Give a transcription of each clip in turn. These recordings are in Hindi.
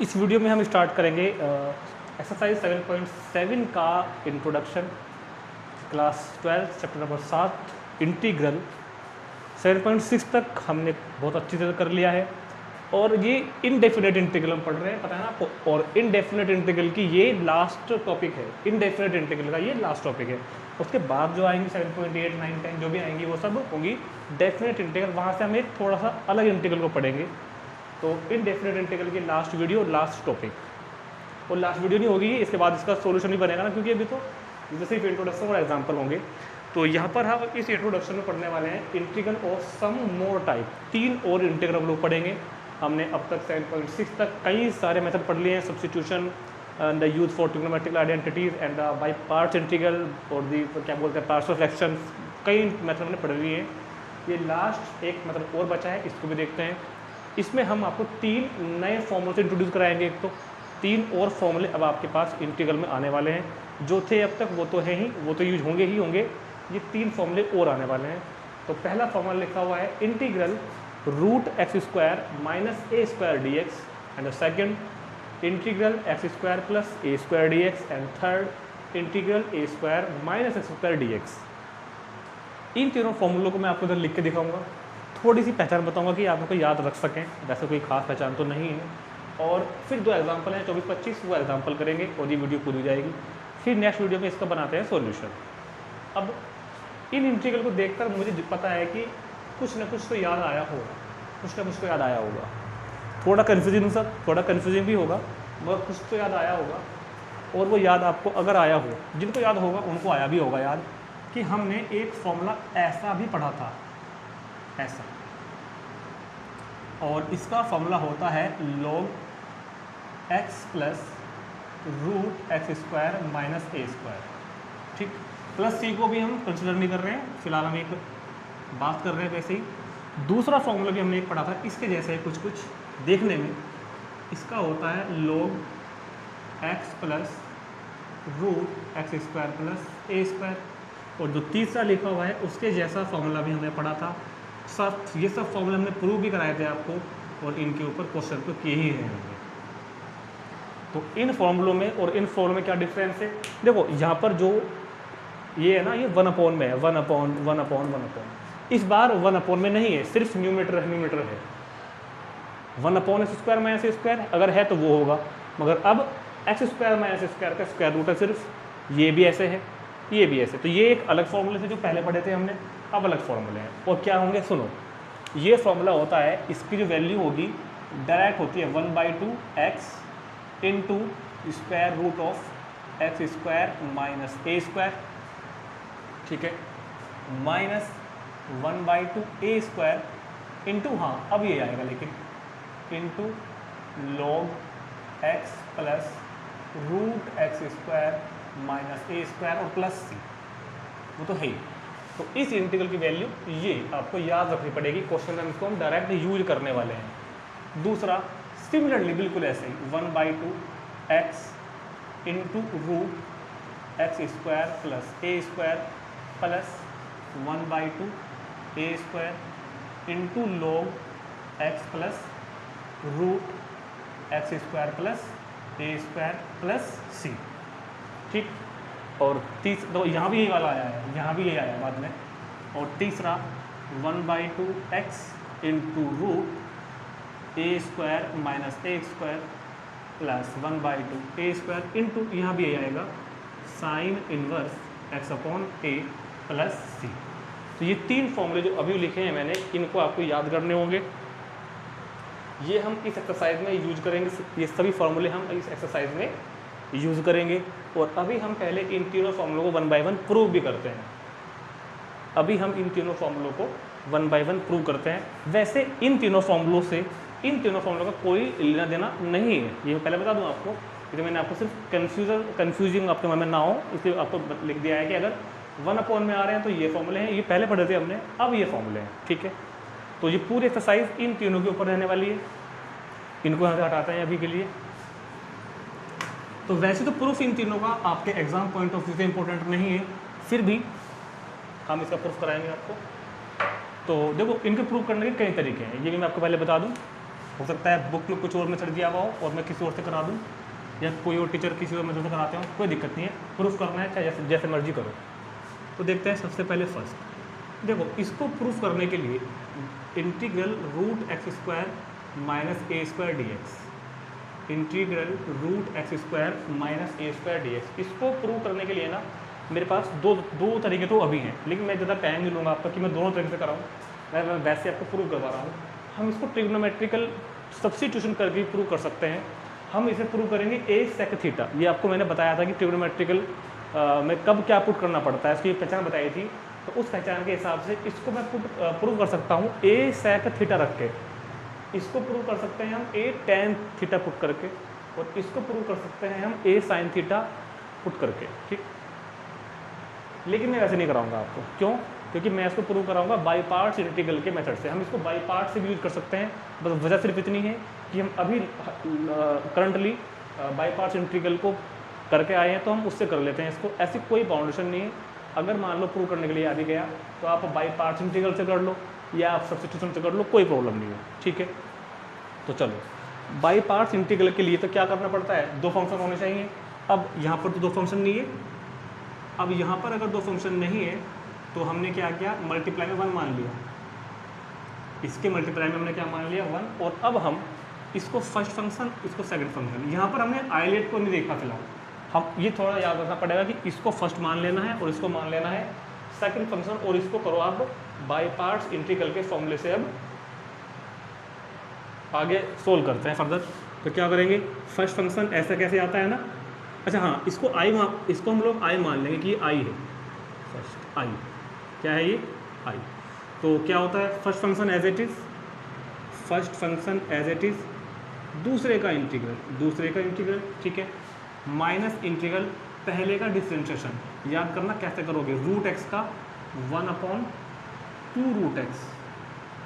इस वीडियो में हम स्टार्ट करेंगे एक्सरसाइज 7.7 का introduction, class 12 chapter number 7 integral. 7.6 तक हमने बहुत अच्छी तरह कर लिया है और ये इनडेफिनेट इंटीग्रल हम पढ़ रहे हैं, पता है ना आपको। और इनडेफिनेट इंटीग्रल की ये लास्ट टॉपिक है, इनडेफिनेट इंटीग्रल का ये लास्ट टॉपिक है। उसके बाद जो आएंगी 7.8, 9, 10 जो भी आएंगी वो सब होंगी डेफिनेट इंटीग्रल। वहाँ से हम एक थोड़ा सा अलग इंटीग्रल को पढ़ेंगे। तो इनडेफिनेट इंटीग्रल की लास्ट वीडियो, लास्ट टॉपिक, और लास्ट वीडियो नहीं होगी, इसके बाद इसका सोल्यूशन नहीं बनेगा ना, क्योंकि अभी तो सिर्फ इंट्रोडक्शन और एग्जाम्पल होंगे। तो यहाँ पर हम इस इंट्रोडक्शन में पढ़ने वाले हैं integral of some more type. 3 और इंटीग्रल हम लोग पढ़ेंगे। हमने अब तक 7.6 तक कई सारे मेथड पढ़ लिए हैं, substitution and the use for trigonometric identities and by parts integral और दी क्या बोलते हैं पार्ट्स ऑफ फ्रैक्शन। कई मेथड हमने पढ़ लिए हैं। ये लास्ट एक मेथड और बचा है, इसको भी देखते हैं। इसमें हम आपको 3 नए फॉर्मूले इंट्रोड्यूस कराएंगे। एक तो 3 और फॉर्मूले अब आपके पास इंटीग्रल में आने वाले हैं। जो थे अब तक वो तो हैं ही, वो तो यूज होंगे ही होंगे। ये 3 फॉर्मूले और आने वाले हैं। तो पहला फॉर्मूला लिखा हुआ है integral root x square minus a square d x, and the second integral x square plus a square d x, and third integral a square minus x square d x. इन तीनों फॉर्मूलों को मैं आपको इधर लिख के दिखाऊंगा। थोड़ी सी पहचान बताऊंगा कि आप लोग याद रख सकें, वैसे कोई खास पहचान तो नहीं है। और फिर 2 एग्जाम्पल हैं 24-25, वो एग्जाम्पल करेंगे और ये वीडियो पूरी हो जाएगी। फिर नेक्स्ट वीडियो में इसका बनाते हैं सॉल्यूशन। अब इन इंटीग्रल को देखकर मुझे पता है कि कुछ ना कुछ तो याद आया होगा, कुछ ना कुछ तो याद आया होगा। थोड़ा कन्फ्यूजिंग सा, थोड़ा कन्फ्यूजिंग भी होगा, मगर कुछ तो याद आया होगा। और वो याद आपको अगर आया हो, जिनको याद होगा उनको आया भी होगा याद, कि हमने एक फॉर्मूला ऐसा भी पढ़ा था, ऐसा। और इसका फॉर्मूला होता है log x plus root x square minus a square. ठीक, प्लस सी को भी हम कंसिडर नहीं कर रहे हैं, फिलहाल हम एक बात कर रहे हैं वैसे ही। दूसरा फॉर्मूला भी हमने एक पढ़ा था, इसके जैसे है कुछ कुछ देखने में। इसका होता है log x plus root x square plus a square. और जो तीसरा लिखा हुआ है उसके जैसा फॉर्मूला भी हमने पढ़ा था। सब ये सब फॉर्मूले हमने प्रूव भी कराए थे आपको, और इनके ऊपर क्वेश्चन तो किए ही हैं हमने। तो इन फॉर्मूलों में और इन फॉर्मूलों में क्या डिफरेंस है, देखो यहाँ पर जो ये है ना, ये 1/, में है 1/1/1/1। इस बार 1/ में नहीं है, सिर्फ न्यूमरेटर है। 1/x square minus a square अगर है तो वो होगा, मगर अब एक्स स्क्वायर माइनस स्क्वायर का स्क्वायर रूट है सिर्फ। ये भी ऐसे है, ये भी ऐसे। तो ये एक अलग फॉर्मूले थे जो पहले पढ़े थे हमने, अब अलग फॉर्मूले हैं। और क्या होंगे सुनो, ये फॉर्मूला होता है, इसकी जो वैल्यू होगी डायरेक्ट होती है 1/2x into square root of x square minus a square. ठीक है, माइनस 1/2 ए स्क्वायर इंटू, हाँ अब ये आएगा लेकिन, into log x plus root x square minus a square और प्लस सी, वो तो है ही। तो इस इंटीग्रल की वैल्यू ये आपको याद रखनी पड़ेगी, क्वेश्चन में इसको हम डायरेक्ट यूज करने वाले हैं। दूसरा सिमिलरली बिल्कुल ऐसे ही 1/2x into root x square plus a square plus 1/2 a square into log x plus root x square plus a square plus c. ठीक, और तो यहाँ भी यही वाला आया है, यहाँ भी यही आया बाद में। और तीसरा 1/2x into root a square minus a square plus 1/2 a square into, यहाँ भी यही आएगा sign inverse x upon a plus c. तो ये 3 फॉर्मूले जो अभी लिखे हैं मैंने, इनको आपको याद करने होंगे। ये हम इस एक्सरसाइज में यूज करेंगे, ये सभी फॉर्मूले हम इस एक्सरसाइज में यूज़ करेंगे। और अभी हम पहले इन तीनों फॉर्मूलों को 1 बाय 1 प्रूव भी करते हैं। अभी हम इन तीनों फॉर्मूलों को 1 बाय 1 प्रूव करते हैं। वैसे इन तीनों फॉर्मूलों से, इन तीनों फॉर्मूलों का कोई लेना देना नहीं है, ये पहले बता दूं आपको, क्योंकि मैंने आपको सिर्फ कन्फ्यूजिंग आपके मन में ना हो इसलिए आपको लिख दिया है कि अगर 1/ में आ रहे हैं तो ये फॉर्मूले हैं, ये पहले पढ़े थे हमने, अब ये फॉर्मूले हैं। ठीक है, तो ये पूरी एक्सरसाइज इन तीनों के ऊपर रहने वाली है। इनको यहाँ से हटाते हैं अभी के लिए। तो वैसे तो प्रूफ इन तीनों का आपके एग्जाम पॉइंट ऑफ व्यू से इंपॉर्टेंट नहीं है, फिर भी हम इसका प्रूफ कराएंगे आपको। तो देखो, इनके प्रूफ करने के कई तरीके हैं, ये भी मैं आपको पहले बता दूं। हो सकता है बुक में कुछ और मेथड दिया हुआ हो और मैं किसी और से करा दूँ, या कोई और टीचर किसी और मेथड से कराते हो, कोई दिक्कत नहीं है, प्रूफ करना है चाहे जैसे जैसे मर्जी करो। तो देखते हैं सबसे पहले फर्स्ट, देखो इसको प्रूफ करने के लिए integral root x square minus a square d x, integral root x square minus a square d x, इसको प्रूव करने के लिए ना मेरे पास दो तरीके तो अभी हैं, लेकिन मैं ज़्यादा टाइम नहीं लूँगा आपका कि मैं दोनों तरीके से कराऊँ, मैं वैसे आपको प्रूव करवा रहा हूँ। हम इसको ट्रिग्नोमेट्रिकल सब्स्टिट्यूशन करके प्रूव कर सकते हैं। हम इसे प्रूव करेंगे ए सेक थीटा, ये आपको मैंने बताया था कि ट्रिग्नोमेट्रिकल में कब क्या पुट करना पड़ता है, इसकी पहचान बताई थी, तो उस पहचान के हिसाब से इसको मैं प्रूव कर सकता हूँ ए सेक थीटा रख के, इसको प्रूव कर सकते हैं हम ए टेन थीटा पुट करके, और इसको प्रूव कर सकते हैं हम ए साइन थीटा पुट करके, ठीक। लेकिन मैं वैसे नहीं कराऊंगा आपको, क्यों? क्योंकि मैं इसको प्रूव कराऊंगा बाई पार्ट्स इंटीग्रल के मेथड से। हम इसको बाई पार्ट से भी यूज कर सकते हैं, बस वजह सिर्फ इतनी है कि हम अभी करंटली बाई पार्ट्स इंटीग्रल को करके आए हैं, तो हम उससे कर लेते हैं इसको, ऐसी कोई बाउंडेशन नहीं है। अगर मान लो प्रूव करने के लिए आ भी गया तो आप बाई पार्ट्स इंटीग्रल से कर लो या आप सब्स्टिट्यूशन से कर लो, कोई प्रॉब्लम नहीं है, ठीक है। तो चलो बाई पार्ट्स इंटीग्रल के लिए तो क्या करना पड़ता है, दो फंक्शन होने चाहिए। अब यहाँ पर तो दो फंक्शन नहीं है, अब यहाँ पर अगर दो फंक्शन नहीं है तो हमने क्या किया, मल्टीप्लाई में 1 मान लिया, इसके मल्टीप्लाई में हमने क्या मान लिया 1, और अब हम इसको फर्स्ट फंक्शन, इसको सेकंड फंक्शन, यहाँ पर हमने आइलेट को नहीं देखा फिलहाल, हम ये थोड़ा याद रखना पड़ेगा कि इसको फर्स्ट मान लेना है और इसको मान लेना है सेकंड फंक्शन, और इसको करो आप बाई पार्ट्स इंटीग्रल के फॉर्मूले से अब आगे सोल्व करते हैं फर्दर। तो क्या करेंगे, फर्स्ट फंक्शन ऐसा कैसे आता है ना, अच्छा हाँ, इसको इसको हम लोग आई मान लेंगे कि ये आई है, फर्स्ट आई क्या है, ये आई। तो क्या होता है, first function as it is, first function as it is, दूसरे का इंटीग्रल, ठीक है, माइनस इंटीग्रल पहले का डिफरेंशिएशन। याद करना कैसे करोगे, रूट एक्स का 1/2 रूट एक्स,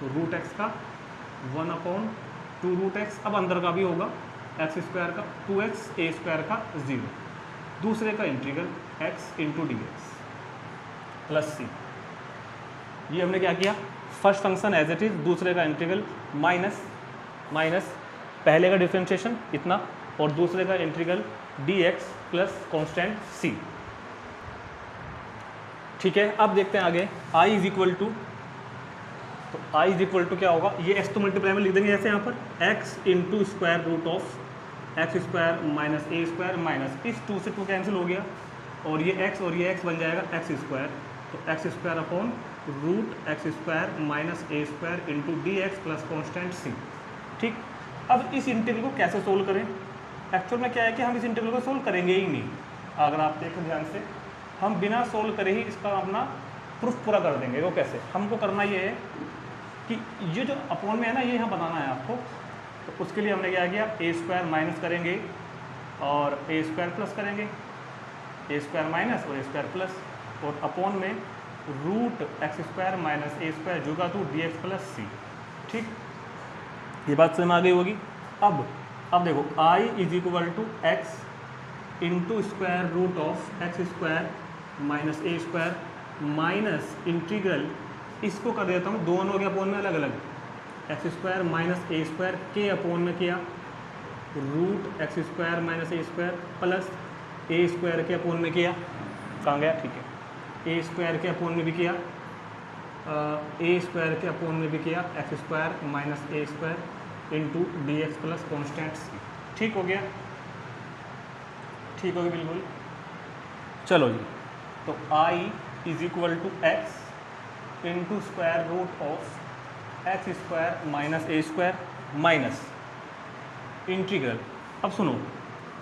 रूट एक्स का 1/2 रूट एक्स, अब अंदर का भी होगा एक्स स्क्वायर का 2x ए स्क्वायर का 0, दूसरे का integral x into d x plus c. ये हमने क्या किया, first function as it is, दूसरे का इंटीग्रल माइनस पहले का डिफरेंशिएशन इतना, और दूसरे का integral dx plus constant c, ठीक है। अब देखते हैं आगे, i इज इक्वल टू, तो i इज इक्वल टू क्या होगा, ये x तो मल्टीप्लाई में लिख देंगे जैसे यहाँ पर x into square root of x square minus a square, minus इस 2 से 2 कैंसिल हो गया, और ये x और ये x बन जाएगा एक्स स्क्वायर, तो x square upon root x square minus a square into d x plus constant c, ठीक। अब इस इंटीग्रल को कैसे सोल्व करें, एक्चुअल में क्या है कि हम इस इंटीग्रल को सोल्व करेंगे ही नहीं, अगर आप देखें ध्यान से, हम बिना सोल्व करे ही इसका अपना प्रूफ पूरा कर देंगे। वो कैसे, हमको करना ये है कि ये जो अपॉन में है ना, ये यहाँ बनाना है आपको, तो उसके लिए हमने क्या किया, ए स्क्वायर माइनस करेंगे और ए स्क्वायर प्लस करेंगे, ए स्क्वायर माइनस और ए स्क्वायर प्लस, और अपॉन में root x square minus a square जुगा to D x plus c, ठीक। ये बात समझ आ गई होगी। अब देखो, i is equal to x into square root of x square minus a square minus integral, इसको कर देता हूँ दोनों के अपॉन में अलग अलग, x square minus a square के अपॉन में किया root x square minus a square plus a square के अपॉन में किया, कहाँ गया, ठीक है, ए स्क्वायर के अपॉन में भी किया, ए स्क्वायर के अपॉन में भी किया, x square minus a square into d x plus constant c, ठीक हो गया, ठीक होगी बिल्कुल। चलो जी, तो i is equal to x into square root of x square minus a square minus integral, अब सुनो,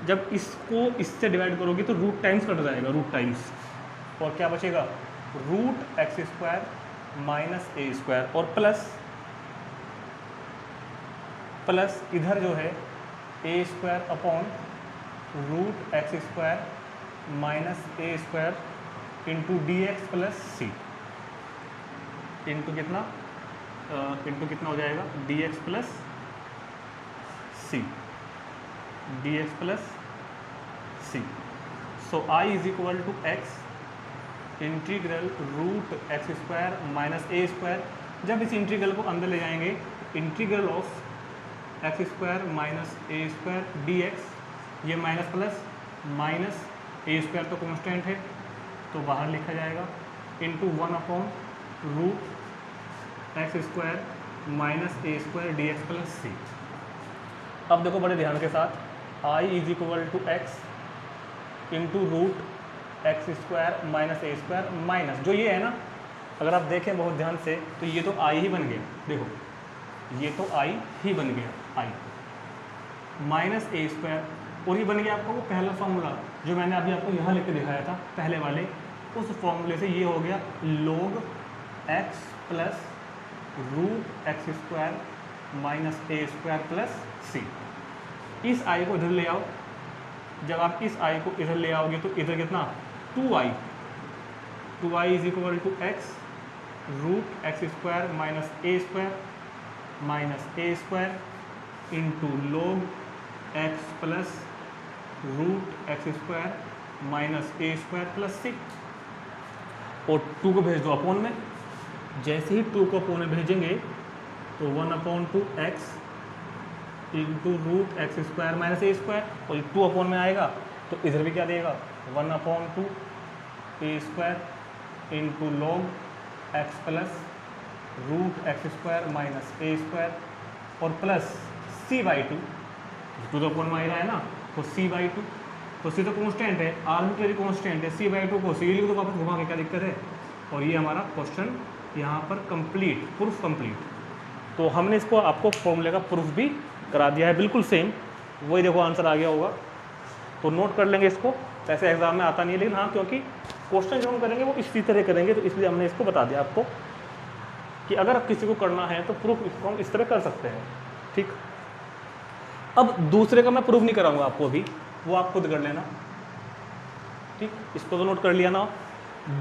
जब इसको इससे डिवाइड करोगे तो रूट टाइम्स कट जाएगा, रूट टाइम्स, और क्या बचेगा, root x square minus a square, और प्लस इधर जो है a square upon root x square minus a square into d x plus c, into कितना हो जाएगा, d x plus c, D x plus c. So I is equal to x integral root x square minus a square, जब इस इंटीग्रल को अंदर ले जाएंगे, integral of x square minus a square d x, ये minus plus minus a square तो कॉन्स्टेंट है तो बाहर लिखा जाएगा, into 1 root x square minus a square d x plus c. अब देखो बड़े ध्यान के साथ, I is equal to x into root x square minus a square minus, जो ये है ना, अगर आप देखें बहुत ध्यान से तो ये तो आई ही बन गया, देखो ये तो आई ही बन गया, आई माइनस ए स्क्वायर, और ये बन गया आपका वो पहला फॉर्मूला जो मैंने अभी आपको यहाँ लेके दिखाया था पहले वाले, उस फॉर्मूले से ये हो गया log x plus root x square minus a square plus c. इस आई को इधर ले आओ, जब आप इस आई को इधर ले आओगे तो इधर कितना 2i is equal to x root x square minus a square into log x plus root x square minus a square plus c, और 2 को भेज दो अपॉन में, जैसे ही 2 को अपॉन में भेजेंगे तो 1/2 x into root x square minus a square, और 2 अपॉन में आएगा तो इधर भी क्या देगा 1/2 a square into log x plus root x square minus a square और प्लस c/2, 2 तो अपॉन में आ रहा है ना, तो c/2, तो c तो कॉन्स्टेंट है, आर्बिट्रेरी कॉन्स्टेंट है, c/2 को c लिख दो वापस घुमा के, क्या दिक्कत है। और ये हमारा क्वेश्चन यहाँ पर कंप्लीट, प्रूफ कंप्लीट। तो हमने इसको आपको फॉर्मूले का प्रूफ भी करा दिया है, बिल्कुल सेम वही, देखो आंसर आ गया होगा, तो नोट कर लेंगे इसको। वैसे एग्जाम में आता नहीं है, लेकिन हाँ क्योंकि क्वेश्चन जो हम करेंगे वो इसी तरह करेंगे, तो इसलिए हमने इसको बता दिया आपको कि अगर किसी को करना है तो प्रूफ इसको हम इस तरह कर सकते हैं, ठीक। अब दूसरे का मैं प्रूफ नहीं कराऊंगा आपको अभी, वो आप खुद कर लेना, ठीक। इसको तो नोट कर लिया ना।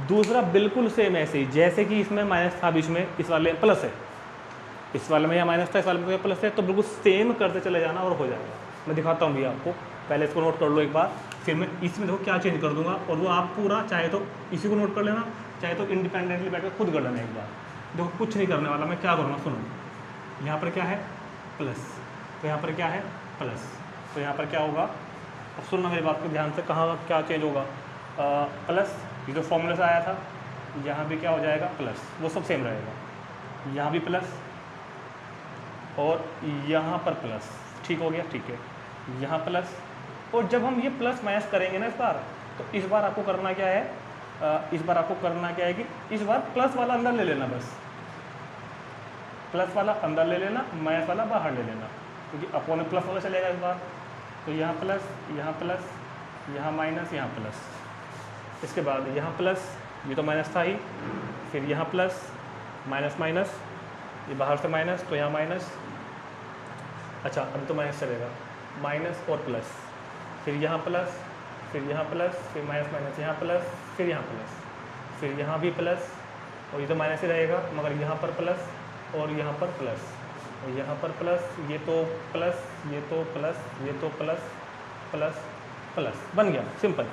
दूसरा बिल्कुल सेम ऐसे ही, जैसे कि इसमें माइनस था बीच में, इस वाले प्लस है, इस वाले में यह माइनस था, इस वाले में प्लस है, तो बिल्कुल सेम करते चले जाना और हो जाएगा। मैं दिखाता हूँ भी आपको, पहले इसको नोट कर लो एक बार, फिर मैं इसमें देखो क्या चेंज कर दूंगा, और वो आप पूरा चाहे तो इसी को नोट कर लेना, चाहे तो इंडिपेंडेंटली बैठ कर खुद कर लेना एक बार। देखो कुछ नहीं करने वाला, मैं क्या करूँगा सुनो, यहाँ पर क्या है प्लस, तो यहाँ पर क्या है प्लस, तो यहाँ पर क्या होगा, अब सुनना मेरी बात को ध्यान से, कहाँ क्या चेंज होगा, प्लस, ये जो फॉर्मूले से आया था यहाँ भी क्या हो जाएगा प्लस, वो सब सेम रहेगा, यहाँ भी प्लस और यहाँ पर प्लस, ठीक हो गया, ठीक है, यहाँ प्लस। और जब हम ये प्लस माइनस करेंगे ना इस बार, तो इस बार आपको करना क्या है, इस बार आपको करना क्या है कि इस बार प्लस वाला अंदर ले लेना, बस प्लस वाला अंदर ले लेना, माइनस वाला बाहर ले लेना, क्योंकि अपोन में प्लस वाला चलेगा इस बार। तो यहाँ प्लस, यहाँ माइनस, यहाँ प्लस, इसके बाद यहाँ प्लस, ये तो माइनस था ही, फिर यहाँ प्लस माइनस माइनस, ये बाहर से माइनस, तो यहाँ माइनस, अच्छा अभी तो माइनस चलेगा, माइनस और प्लस, फिर यहाँ प्लस, फिर यहाँ प्लस, फिर माइनस माइनस, यहाँ प्लस, फिर यहाँ प्लस, फिर यहाँ भी प्लस, और ये तो माइनस ही रहेगा, मगर यहाँ पर प्लस और यहाँ पर प्लस, और यहाँ पर प्लस, ये तो प्लस, ये तो प्लस, ये तो प्लस प्लस प्लस, बन गया सिंपल,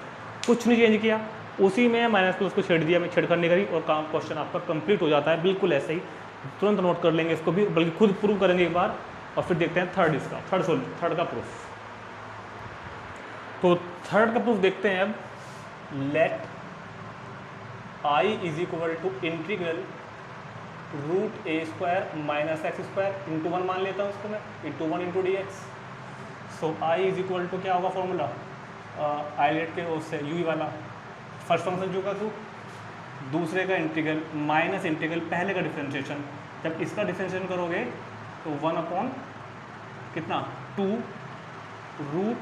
कुछ नहीं चेंज किया, उसी में माइनस प्लस को छेड़ दिया, मैं छेड़खानी नहीं करी, और काम क्वेश्चन आपका कंप्लीट हो जाता है, बिल्कुल ऐसे ही। तुरंत नोट कर लेंगे इसको भी, बल्कि खुद प्रूव करेंगे एक बार, और फिर देखते हैं थर्ड इसका, थर्ड का प्रूफ। तो थर्ड का प्रूफ देखते हैं अब, let I is equal to integral root a square minus x square into 1 मान लेता हूँ इसको मैं, into 1 into d x. So I is equal to क्या होगा फॉर्मूला, आई लेट के उससे यू वाला, फर्स्ट फंक्शन जो का टू, दूसरे का इंटीग्रल माइनस इंटीग्रल पहले का डिफरेंशिएशन, जब इसका डिफरेंशिएशन करोगे तो 1 कितना 2 root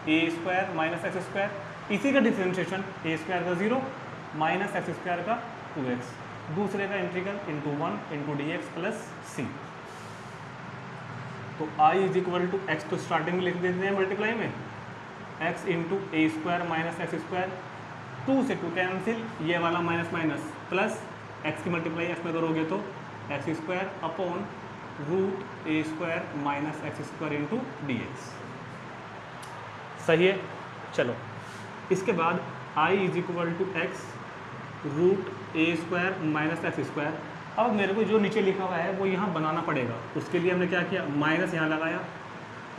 a square minus x square, इसी का डिफरेंशिएशन ए स्क्वायर का 0 माइनस एक्स स्क्वायर का 2x, दूसरे का integral into 1 into d x plus c. तो I is equal to x, तो स्टार्टिंग में लिख देते हैं मल्टीप्लाई में, x into a square minus x square, 2 से 2 कैंसिल, ये वाला माइनस माइनस प्लस, एक्स की मल्टीप्लाई एक्स में करोगे तो x square upon root a square minus x square into d x. सही है, चलो इसके बाद I is equal to x root a square minus x square, अब मेरे को जो नीचे लिखा हुआ है वो यहाँ बनाना पड़ेगा। उसके लिए हमने क्या किया, माइनस यहाँ लगाया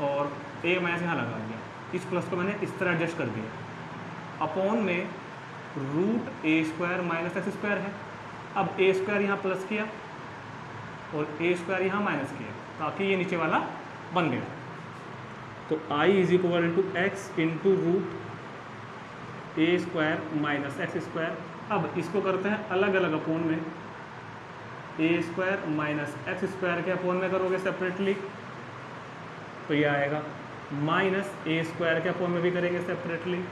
और ए माइनस यहाँ लगा दिया। इस प्लस को मैंने इस तरह एडजस्ट कर दिया। अपॉन में root a square minus x square है। अब ए स्क्वायर यहाँ प्लस किया और ए स्क्वायर यहाँ माइनस किया, ताकि ये नीचे वाला बन गया। तो i is equal to x into root a square minus x square. अब इसको करते हैं अलग अलग अपोन में। A square minus x square के अपोन में करोगे सेपरेटली तो ये आएगा, माइनस ए स्क्वायर के अपोन में भी करेंगे सेपरेटली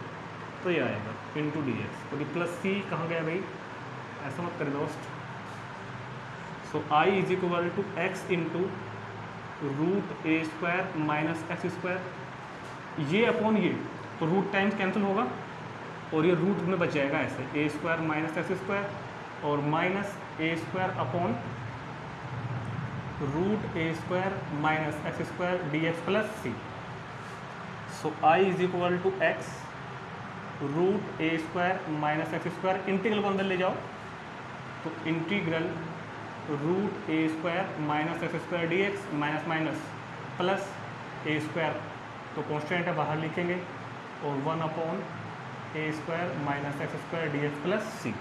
तो ये आएगा इंटू डी एक्स। तो प्लस सी कहाँ गया भाई, ऐसा मत कर दोस्त। So i is equal to x into root a square minus x square. ये अपॉन ये तो रूट टाइम्स कैंसिल होगा और ये रूट में बच जाएगा ऐसे, a square minus x square और minus a square upon root a square minus x square d x plus c. So i is equal to x root a square minus x square. Integral को अंदर ले जाओ तो integral root a square minus x square d x minus minus plus a square, तो कॉन्स्टेंट है बाहर लिखेंगे, और 1 upon a square minus x square d x plus c.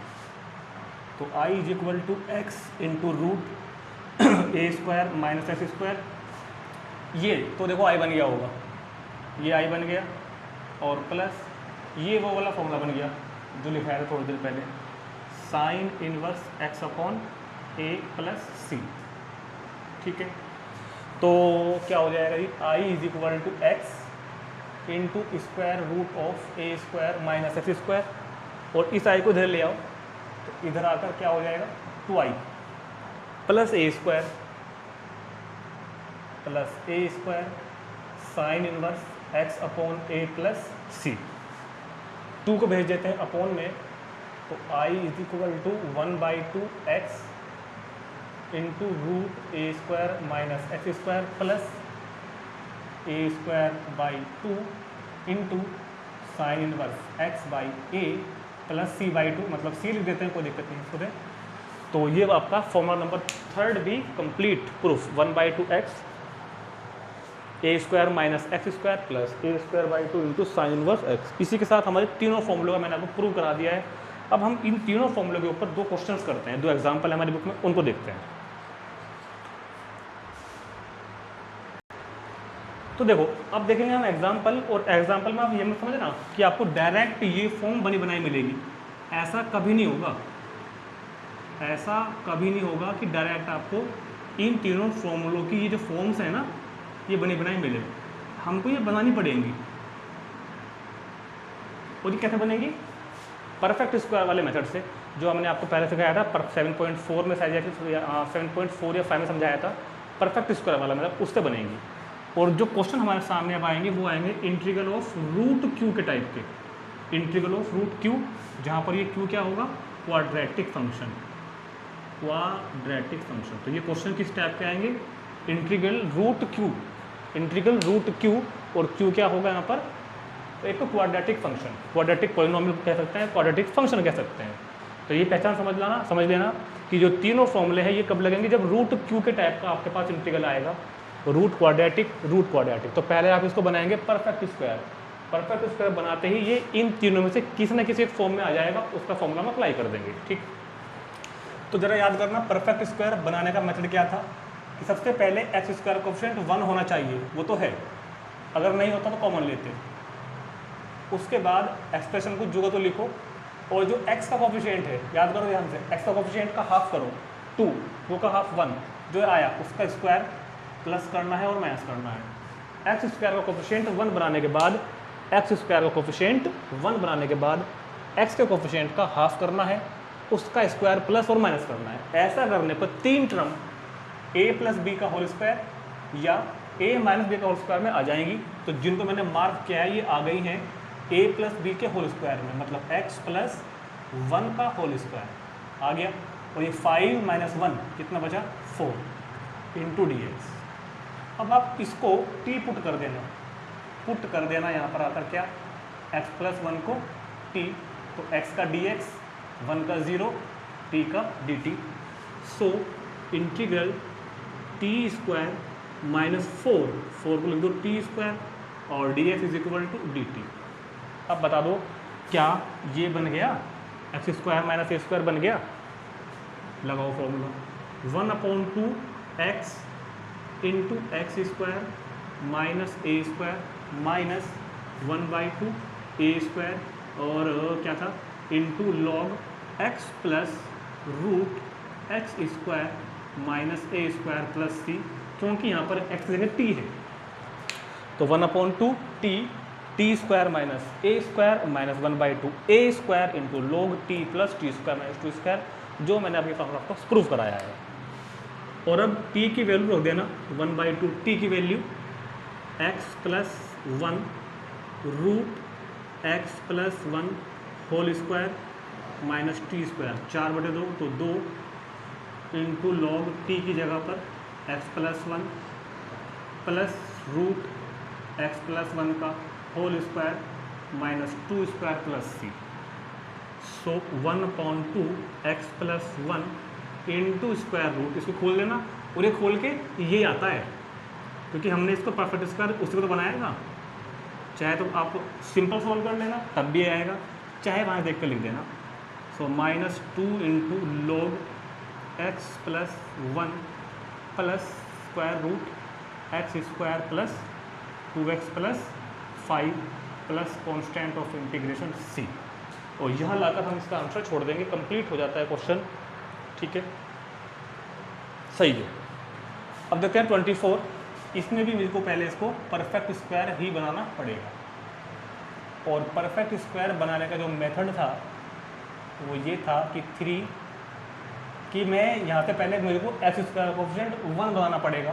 तो i is equal to x into root a square minus x square. ये तो देखो i बन गया होगा, ये i बन गया, और प्लस ये वो वाला फॉर्मूला बन गया जो लिखा है थोड़ी देर पहले, sine inverse x upon a plus c. ठीक है, तो क्या हो जाएगा जी, i is equal to x into square root of a square minus x square, और इस i को इधर ले आओ तो इधर आकर क्या हो जाएगा 2i plus a square sine inverse x upon a plus c. 2 को भेज देते हैं अपॉन में, तो i is equal to 1/2 x into root a square minus x square plus a square by 2 into sine inverse x by a plus c by 2, मतलब सी लिख देते हैं, कोई दिक्कत नहीं इसको। तो ये आपका फॉर्मूला नंबर 3 भी complete proof, 1/2 x A square minus x square plus a square by 2 into sine inverse x. इसी के साथ हमारे तीनों फॉर्मूलों का मैंने आपको प्रूव करा दिया है। अब हम इन तीनों फॉर्मूलों के ऊपर 2 क्वेश्चंस करते हैं, 2 एग्जाम्पल है हमारी बुक में, उनको देखते हैं। तो देखो अब देखेंगे हम एग्जाम्पल, और एग्जाम्पल में आप ये मत समझना कि आपको डायरेक्ट ये फॉर्म बनी बनाई मिलेगी, ऐसा कभी नहीं होगा। ऐसा कभी नहीं होगा कि डायरेक्ट आपको इन तीनों फॉर्मूलों की ये जो फॉर्म्स है ना, ये बनी बनाई मिले, हमको ये बनानी पड़ेंगी। और ये कैसे बनेगी, परफेक्ट स्क्वायर वाले मेथड से, जो हमने आपको पहले सिखाया था 7.4 में, 7.4 या 5 में समझाया था, परफेक्ट स्क्वायर वाला मेथड, उससे बनेगी। और जो क्वेश्चन हमारे सामने अब आएंगे वो आएंगे इंटीग्रल ऑफ रूट क्यू के टाइप के, इंटीग्रल ऑफ रूट क्यू, जहाँ पर ये क्यू क्या होगा, क्वाड्रेटिक फंक्शन, क्वाड्रेटिक फंक्शन। तो ये क्वेश्चन किस टाइप के आएंगे, integral root q, integral root q, और क्यू क्या होगा यहाँ पर, तो एक तो क्वाड्रेटिक फंक्शन, क्वाड्रेटिक पॉलिनोमियल कह सकते हैं, क्वाड्रेटिक फंक्शन कह सकते हैं। तो ये पहचान समझ लेना कि जो तीनों फॉर्मूले हैं ये कब लगेंगे, जब रूट क्यू के टाइप का आपके पास इंटीग्रल आएगा, रूट क्वाड्रेटिक। तो पहले आप इसको बनाएंगे परफेक्ट स्क्वायर, परफेक्ट स्क्वायर बनाते ही ये इन तीनों में से किसी न किसी एक फॉर्म में आ जाएगा, उसका फॉर्मूला हम अप्लाई कर देंगे। ठीक, तो जरा याद करना परफेक्ट स्क्वायर बनाने का मेथड क्या था कि सबसे पहले एक्स स्क्वायर कोएफिशिएंट 1 होना चाहिए, वो तो है, अगर नहीं होता तो कॉमन लेते। उसके बाद एक्सप्रेशन को जो तो लिखो, और जो एक्स का कोएफिशिएंट है याद करो ध्यान से, एक्स का कोएफिशिएंट का हाफ करो 2, 2 का हाफ 1, जो आया उसका स्क्वायर प्लस करना है और माइनस करना है। एक्स स्क्वायर का कोएफिशिएंट 1 बनाने के बाद, एक्स स्क्वायर का कोएफिशिएंट 1 बनाने के बाद एक्स के कोएफिशिएंट का हाफ करना है, उसका स्क्वायर प्लस और माइनस करना है। ऐसा करने पर 3 टर्म a प्लस बी का होल स्क्वायर या a माइनस बी का होल स्क्वायर में आ जाएंगी। तो जिनको मैंने मार्क किया है ये आ गई हैं a प्लस बी के होल स्क्वायर में, मतलब x प्लस 1 का होल स्क्वायर आ गया। और ये 5 माइनस 1 कितना बचा, 4 इंटू डी एक्स। अब आप इसको t पुट कर देना, यहाँ पर आकर क्या, x प्लस 1 को t, तो x का dx, 1 का 0, t का dt। So integral t square minus four को लिख दो टी स्क्वायर और d x is equal to d t. अब बता दो क्या ये बन गया x square minus a square बन गया, लगाओ formula 1/2 x into x square minus a square minus 1/2 a square और क्या था into log x plus root x square minus a square plus c, क्योंकि यहाँ पर एक्स जगह टी है तो 1/2 t square minus a square minus 1/2 a square into log t plus t square minus two square, जो मैंने अभी आपको प्रूफ कराया है। और अब टी की वैल्यू रख देना 1/2 टी की value x plus 1 root x plus 1 whole square minus t square 4/2 तो 2 इंटू लॉग टी की जगह पर x plus 1 plus root x plus 1 का whole square minus 2 square plus c. So 1/2 x plus 1 into square root, इसको खोल लेना और ये खोल के ये आता है क्योंकि हमने इसको परफेक्ट स्क्वायर उसी को तो बनाया था, चाहे तो आप सिंपल सॉल्व कर लेना तब भी आएगा, चाहे वहाँ देख कर लिख देना। So -2 into log x plus 1 plus square root x square plus 2x plus 5 plus constant of integration c, और यहाँ लाकर हम इसका आंसर छोड़ देंगे, कंप्लीट हो जाता है क्वेश्चन। ठीक है, सही है। अब देखते हैं 24, इसमें भी मुझे को पहले इसको परफेक्ट स्क्वायर ही बनाना पड़ेगा, और परफेक्ट स्क्वायर बनाने का जो मेथड था वो ये था कि 3 कि मैं यहाँ से पहले मेरे को एक्स स्क्वायर कोफिशिएंट 1 बनाना पड़ेगा,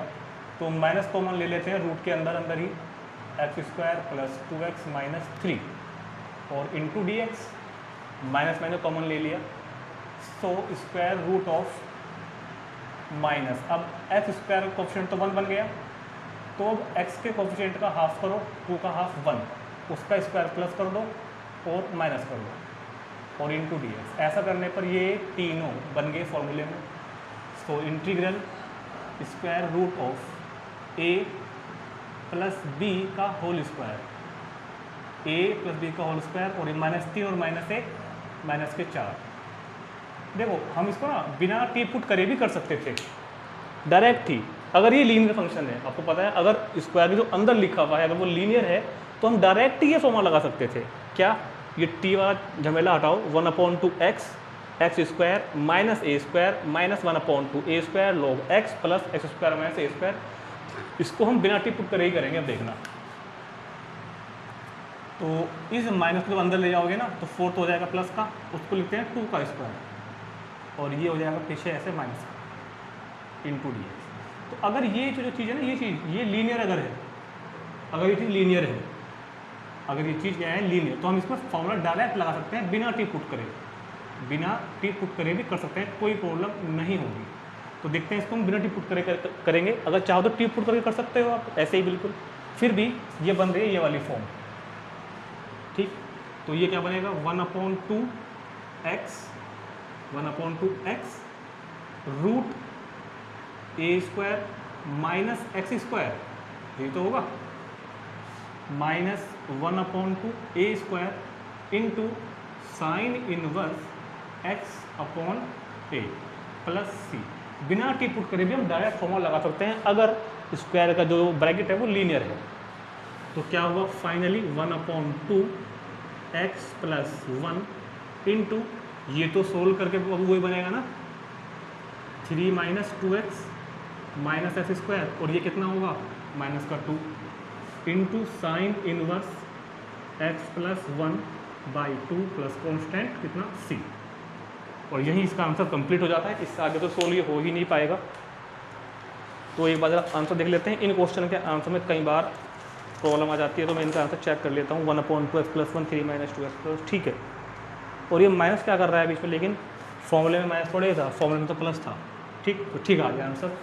तो माइनस कॉमन ले लेते हैं रूट के अंदर ही x square plus 2x minus 3 और इंटू डी एक्स माइनस मैंने कॉमन ले लिया, so square root of minus, अब एक्स स्क्वायर कोफिशिएंट तो 1 बन गया, तो अब एक्स के कोफिशिएंट का हाफ करो, 2 का हाफ 1, उसका स्क्वायर प्लस कर दो और माइनस कर दो और इंटू डी एक्स। ऐसा करने पर ये तीनों बन गए फॉर्मूले में। So integral square root of a plus b का whole square, a plus b का होल स्क्वायर, और ये -3 और -1 माइनस के 4। देखो हम इसको ना बिना टी पुट करे भी कर सकते थे डायरेक्ट ही, अगर ये लीनियर फंक्शन है, आपको पता है अगर स्क्वायर जो अंदर लिखा हुआ है अगर वो लीनियर है तो हम डायरेक्ट ही ये फॉर्मूला लगा सकते थे। क्या, ये टी वाला झमेला हटाओ, 1/2 x square minus a square minus 1/2 a square log x plus x square minus a square, इसको हम बिना टी पुट करे ही करेंगे। अब देखना, तो इस माइनस को जब अंदर ले जाओगे ना तो 4 हो जाएगा प्लस का, उसको लिखते हैं 2 का स्क्वायर, और ये हो जाएगा पीछे ऐसे माइनस का इंटू डी एक्स। तो अगर ये जो चीज़ है ना, ये चीज़ ये लीनियर अगर है, अगर ये चीज़ लीनियर है, अगर ये चीज़ क्या है लीनियर, तो हम इसमें फॉर्मूला डायरेक्ट लगा सकते हैं बिना टी पुट करे, बिना टी पुट करे भी कर सकते हैं, कोई प्रॉब्लम नहीं होगी। तो देखते हैं इसको हम बिना टी पुट करे करेंगे, अगर चाहो तो टी पुट करके कर सकते हो आप ऐसे ही बिल्कुल, फिर भी ये बन रही है ये वाली फॉर्म। ठीक, तो ये क्या बनेगा 1/2 x root a square minus x square, ये तो होगा minus 1/2 a square into sine inverse x upon a plus c. बिना टी पुट करे भी हम डायरेक्ट फॉर्मूला लगा सकते हैं अगर स्क्वायर का जो ब्रैकेट है वो लीनियर है। तो क्या हुआ फाइनली 1/2 एक्स प्लस 1 इंटू, ये तो सोल्व करके अब वही बनेगा ना 3 minus 2x minus x square, और ये कितना होगा माइनस का 2 into sine inverse x plus 1/2 plus constant कितना c, और यही इसका आंसर कंप्लीट हो जाता है। इससे आगे तो सोल्व ये हो ही नहीं पाएगा। तो एक बार आंसर देख लेते हैं। इन क्वेश्चन के आंसर में कई बार प्रॉब्लम आ जाती है, तो मैं इनका आंसर चेक कर लेता हूँ। 1/2 x plus 1 3 minus 2x plus, ठीक है, और ये माइनस क्या कर रहा है बीच में, लेकिन फॉर्मूले में माइनस थोड़े था, फॉर्मूले में तो प्लस था। ठीक, तो ठीक आ गया आंसर।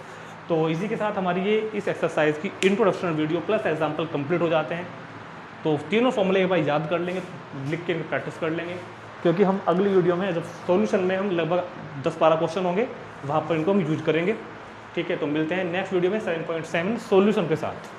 तो इसी के साथ हमारी ये इस एक्सरसाइज की introduction video plus example complete हो जाते हैं। तो तीनों फॉर्मूले एक बार याद कर लेंगे, लिख के प्रैक्टिस कर लेंगे, क्योंकि हम अगली वीडियो में जब सॉल्यूशन में हम लगभग 10-12 क्वेश्चन होंगे वहाँ पर इनको हम यूज करेंगे। ठीक है, तो मिलते हैं नेक्स्ट वीडियो में 7.7 सॉल्यूशन के साथ।